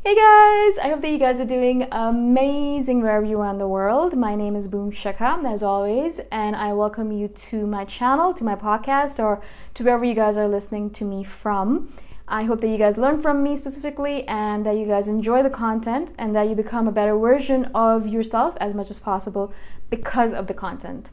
Hey guys, I hope that you guys are doing amazing wherever you are in the world. My name is Shikha, as always, and I welcome you to my channel, to my podcast, or to wherever you guys are listening to me from. I hope that you guys learn from me specifically and that you guys enjoy the content and that you become a better version of yourself as much as possible because of the content.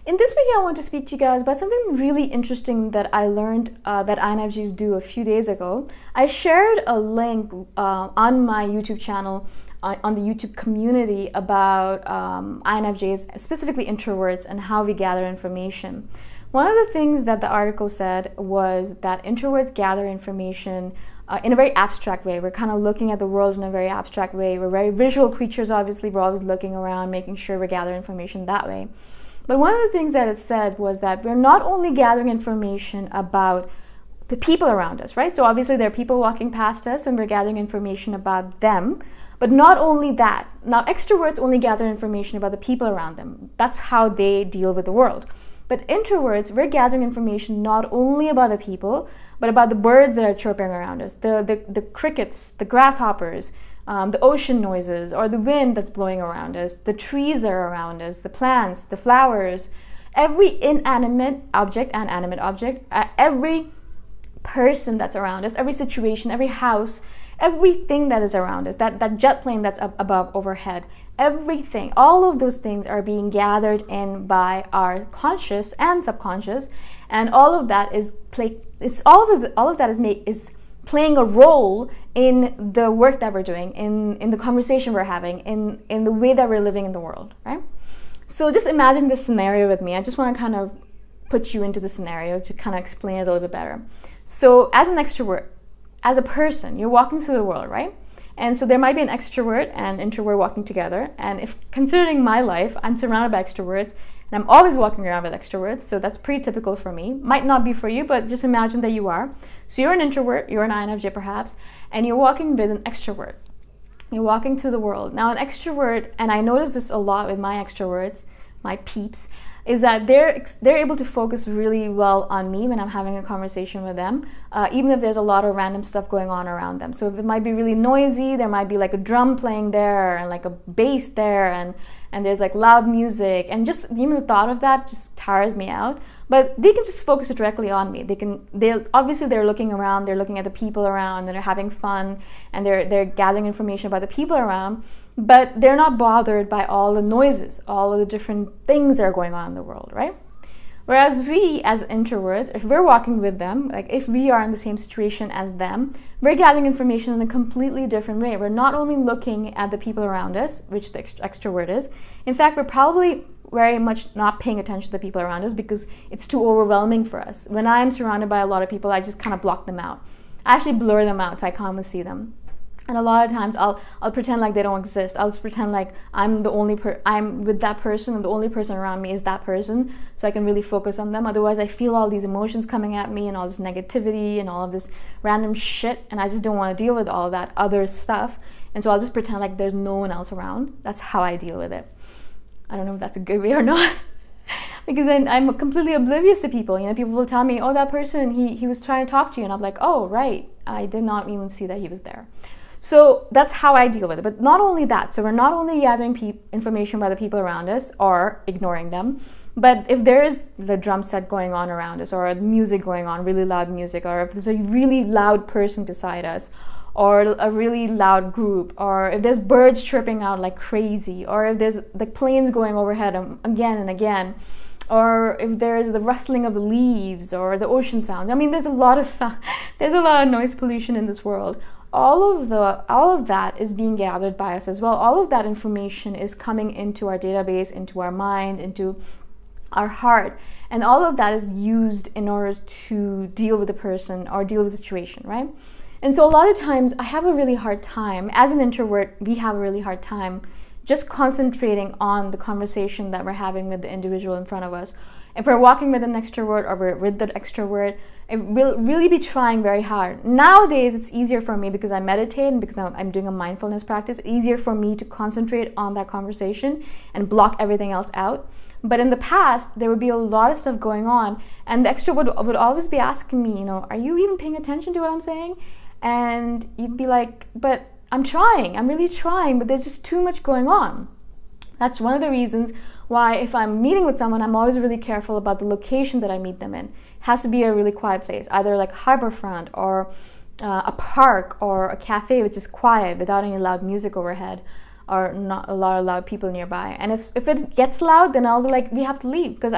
In this video, I want to speak to you guys about something really interesting that I learned that INFJs do a few days ago. I shared a link on my YouTube channel, on the YouTube community about INFJs, specifically introverts, and how we gather information. One of the things that the article said was that introverts gather information in a very abstract way. We're kind of looking at the world in a very abstract way. We're very visual creatures, obviously. We're always looking around, making sure we gather information that way. But one of the things that it said was that we're not only gathering information about the people around us, right? So obviously there are people walking past us and we're gathering information about them. But not only that, now extroverts only gather information about the people around them. That's how they deal with the world. But introverts, we're gathering information not only about the people, but about the birds that are chirping around us, the crickets, the grasshoppers, the ocean noises, or the wind that's blowing around us, the trees that are around us, the plants, the flowers, every inanimate object and animate object, every person that's around us, every situation, every house, everything that is around us, that jet plane that's up above overhead, everything, all of those things are being gathered in by our conscious and subconscious, and all of that is playing a role in the work that we're doing, in the conversation we're having, in the way that we're living in the world, right? So just imagine this scenario with me. I just want to kind of put you into the scenario to kind of explain it a little bit better. So as an extrovert, as a person, you're walking through the world, right? And so there might be an extrovert and introvert walking together. And if considering my life, I'm surrounded by extroverts and I'm always walking around with extroverts. So that's pretty typical for me. Might not be for you, but just imagine that you are. So you're an introvert, you're an INFJ perhaps, and you're walking with an extrovert. You're walking through the world. Now an extrovert, and I notice this a lot with my extroverts, my peeps, is that they're able to focus really well on me when I'm having a conversation with them, even if there's a lot of random stuff going on around them. So if it might be really noisy, there might be like a drum playing there and like a bass there, and there's like loud music, and just even the thought of that just tires me out. But they can just focus directly on me. They're looking around, they're looking at the people around, and they're having fun, and they're gathering information about the people around, but they're not bothered by all the noises, all of the different things that are going on in the world, right? Whereas we, as introverts, if we're walking with them, like if we are in the same situation as them, we're gathering information in a completely different way. We're not only looking at the people around us, which the extrovert is. In fact, we're probably very much not paying attention to the people around us because it's too overwhelming for us. When I'm surrounded by a lot of people, I just kind of block them out. I actually blur them out so I can't really see them. And a lot of times I'll pretend like they don't exist. I'll just pretend like I'm with that person and the only person around me is that person, so I can really focus on them. Otherwise I feel all these emotions coming at me and all this negativity and all of this random shit, and I just don't want to deal with all of that other stuff. And so I'll just pretend like there's no one else around. That's how I deal with it. I don't know if that's a good way or not. Because then I'm completely oblivious to people. You know, people will tell me, oh, that person, he was trying to talk to you. And I'm like, oh, right. I did not even see that he was there. So that's how I deal with it. But not only that, so we're not only gathering information about the people around us or ignoring them, but if there is the drum set going on around us, or music going on, really loud music, or if there's a really loud person beside us, or a really loud group, or if there's birds chirping out like crazy, or if there's the planes going overhead again and again, or if there's the rustling of the leaves or the ocean sounds. I mean, there's a lot of noise pollution in this world. All of that is being gathered by us as well. All of that information is coming into our database, into our mind, into our heart, and all of that is used in order to deal with the person or deal with the situation, right? And so a lot of times I have a really hard time, as an introvert, we have a really hard time just concentrating on the conversation that we're having with the individual in front of us. If we're walking with an extrovert or we're with the extrovert, we'll really be trying very hard. Nowadays, it's easier for me because I meditate and because I'm doing a mindfulness practice. It's easier for me to concentrate on that conversation and block everything else out. But in the past, there would be a lot of stuff going on, and the extrovert would always be asking me, are you even paying attention to what I'm saying? And you'd be like, but I'm really trying, but there's just too much going on. That's one of the reasons why if I'm meeting with someone, I'm always really careful about the location that I meet them in. It has to be a really quiet place, either like harborfront or a park or a cafe which is quiet without any loud music overhead or not a lot of loud people nearby. And if it gets loud, then I'll be like, we have to leave, because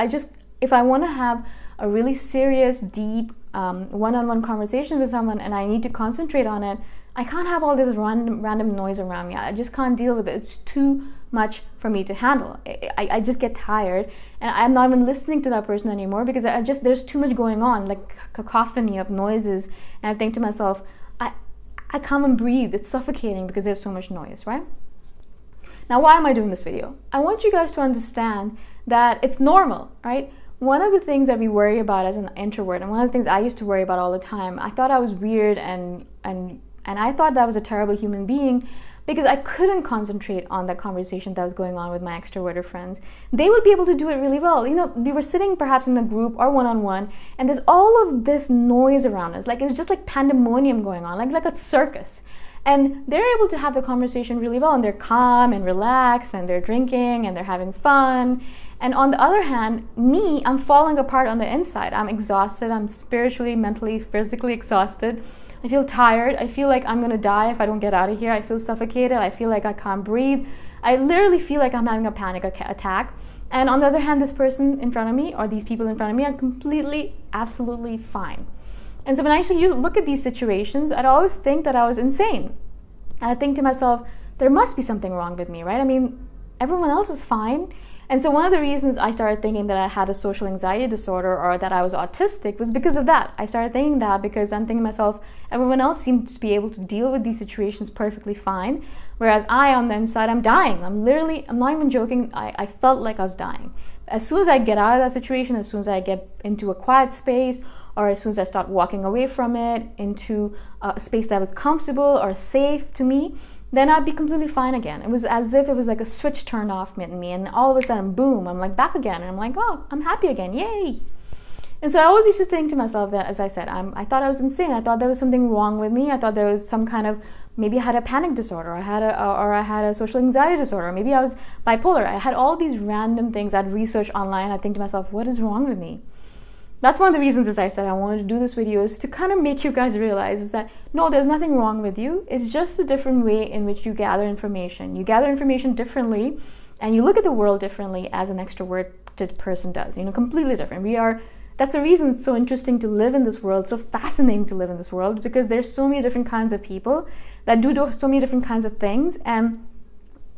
if I want to have a really serious, deep one-on-one conversation with someone and I need to concentrate on it, I can't have all this random noise around me. I just can't deal with it. It's too much for me to handle. I just get tired, and I'm not even listening to that person anymore because there's too much going on, like cacophony of noises, and I think to myself, I can't even breathe. It's suffocating because there's so much noise, right? Now, why am I doing this video? I want you guys to understand that it's normal, right? One of the things that we worry about as an introvert, and one of the things I used to worry about all the time, I thought I was weird and I thought that I was a terrible human being because I couldn't concentrate on that conversation that was going on with my extroverted friends. They would be able to do it really well. You know, we were sitting perhaps in a group or one-on-one, and there's all of this noise around us. Like, it was just like pandemonium going on, like a circus. And they're able to have the conversation really well, and they're calm and relaxed, and they're drinking and they're having fun. And on the other hand, me, I'm falling apart on the inside. I'm exhausted. I'm spiritually, mentally, physically exhausted. I feel tired. I feel like I'm gonna die if I don't get out of here. I feel suffocated. I feel like I can't breathe. I literally feel like I'm having a panic attack. And on the other hand, this person in front of me, or these people in front of me, are completely, absolutely fine. And so when I actually look at these situations, I'd always think that I was insane. I'd think to myself, there must be something wrong with me, right? I mean, everyone else is fine. And so one of the reasons I started thinking that I had a social anxiety disorder or that I was autistic was because of that. I started thinking that because I'm thinking to myself, everyone else seems to be able to deal with these situations perfectly fine, whereas I, on the inside, I'm dying. I'm not even joking, I felt like I was dying. As soon as I get out of that situation, as soon as I get into a quiet space, or as soon as I start walking away from it into a space that was comfortable or safe to me, then I'd be completely fine again. It was as if it was like a switch turned off in me, and all of a sudden, boom, I'm like back again, and I'm like, oh, I'm happy again, yay. And so I always used to think to myself that, as I said, I thought I was insane. I thought there was something wrong with me. I thought there was some kind of, maybe I had a panic disorder, or I had a social anxiety disorder, or maybe I was bipolar. I had all these random things I'd research online. I'd think to myself, what is wrong with me? That's one of the reasons, as I said, I wanted to do this video, is to kind of make you guys realize is that, no, there's nothing wrong with you. It's just a different way in which you gather information. You gather information differently, and you look at the world differently as an extroverted person does, completely different. That's the reason it's so interesting to live in this world, so fascinating to live in this world, because there's so many different kinds of people that do so many different kinds of things and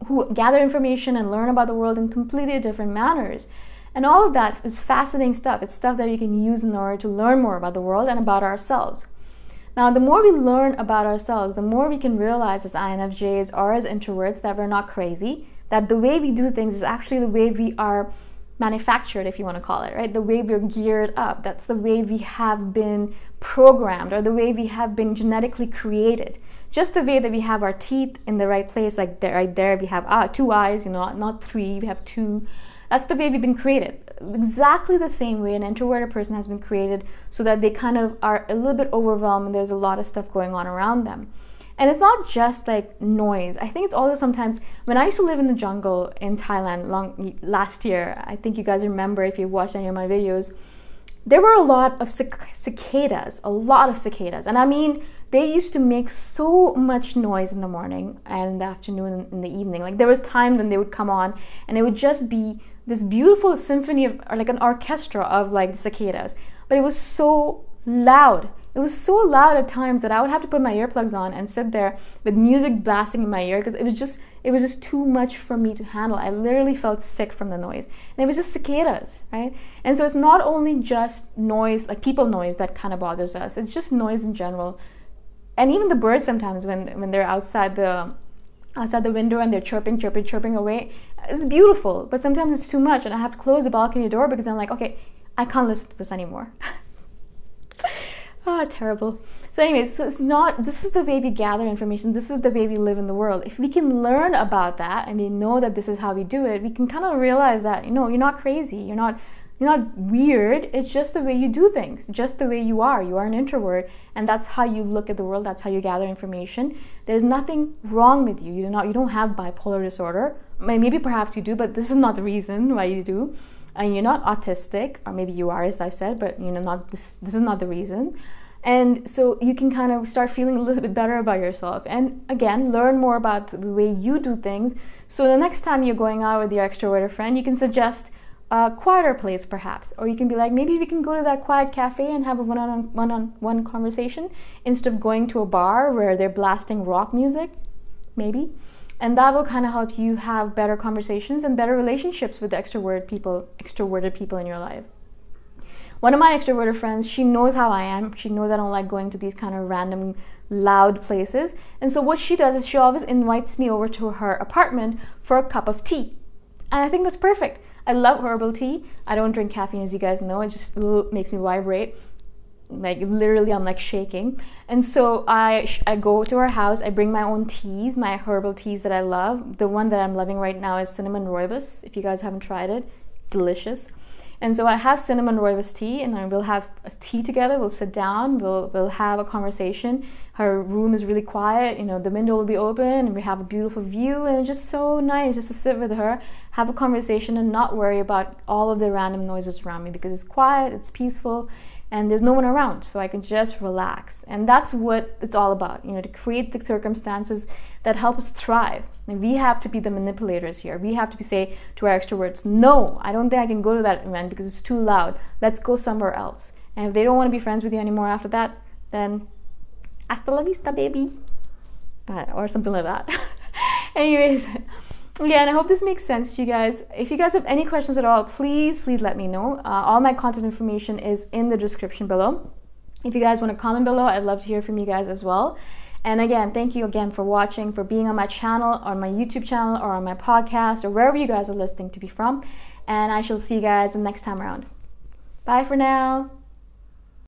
who gather information and learn about the world in completely different manners. And all of that is fascinating stuff. It's stuff that we can use in order to learn more about the world and about ourselves. Now, the more we learn about ourselves, the more we can realize as INFJs or as introverts that we're not crazy, that the way we do things is actually the way we are manufactured, if you want to call it, right? The way we're geared up. That's the way we have been programmed, or the way we have been genetically created. Just the way that we have our teeth in the right place, like right there, we have 2 eyes, not 3, we have 2. That's the way we've been created. Exactly the same way an introverted person has been created, so that they kind of are a little bit overwhelmed and there's a lot of stuff going on around them. And it's not just like noise. I think it's also sometimes, when I used to live in the jungle in Thailand last year, I think you guys remember if you watched any of my videos, there were a lot of cicadas. And I mean, they used to make so much noise in the morning and in the afternoon and in the evening. Like, there was times when they would come on and it would just be this beautiful symphony of, or like an orchestra of like the cicadas, but it was so loud. It was so loud at times that I would have to put my earplugs on and sit there with music blasting in my ear, because it was just too much for me to handle. I literally felt sick from the noise, and it was just cicadas, right? And so it's not only just noise, like people noise, that kind of bothers us. It's just noise in general, and even the birds sometimes when they're outside the window and they're chirping away. It's beautiful, but sometimes it's too much, and I have to close the balcony door because I'm like, okay, I can't listen to this anymore. Terrible. So anyways, this is the way we gather information. This is the way we live in the world. If we can learn about that and we know that this is how we do it, we can kind of realize that, you're not crazy. You're You're not weird. It's just the way you do things, just the way you are. You are an introvert, and that's how you look at the world. That's how you gather information. There's nothing wrong with you. You don't have bipolar disorder. Maybe perhaps you do, but this is not the reason why you do. And you're not autistic, or maybe you are, as I said, but not this. This is not the reason. And so you can kind of start feeling a little bit better about yourself. And again, learn more about the way you do things. So the next time you're going out with your extroverted friend, you can suggest a quieter place perhaps. Or you can be like, maybe we can go to that quiet cafe and have a one-on-one conversation instead of going to a bar where they're blasting rock music, maybe. And that will kind of help you have better conversations and better relationships with the extroverted people in your life. One of my extroverted friends, she knows how I am. She knows I don't like going to these kind of random, loud places. And so what she does is she always invites me over to her apartment for a cup of tea. And I think that's perfect. I love herbal tea. I don't drink caffeine, as you guys know. It just makes me vibrate. Like literally, I'm like shaking. And so I go to her house. I bring my own teas, my herbal teas that I love. The one that I'm loving right now is cinnamon rooibos. If you guys haven't tried it, delicious. And so I have cinnamon rooibos tea, and we'll have a tea together. We'll sit down. We'll have a conversation. Her room is really quiet. The window will be open, and we have a beautiful view. And it's just so nice just to sit with her, have a conversation, and not worry about all of the random noises around me, because it's quiet, it's peaceful, and there's no one around, so I can just relax. And that's what it's all about, to create the circumstances that help us thrive. And we have to be the manipulators here. We have to say to our extroverts, no, I don't think I can go to that event because it's too loud. Let's go somewhere else. And if they don't want to be friends with you anymore after that, then hasta la vista, baby. Or something like that. Anyways, again, I hope this makes sense to you guys. If you guys have any questions at all, please let me know. All my content information is in the description below. If you guys want to comment below, I'd love to hear from you guys as well. And again, thank you again for watching, for being on my channel, on my YouTube channel, or on my podcast, or wherever you guys are listening to be from. And I shall see you guys the next time around. Bye for now.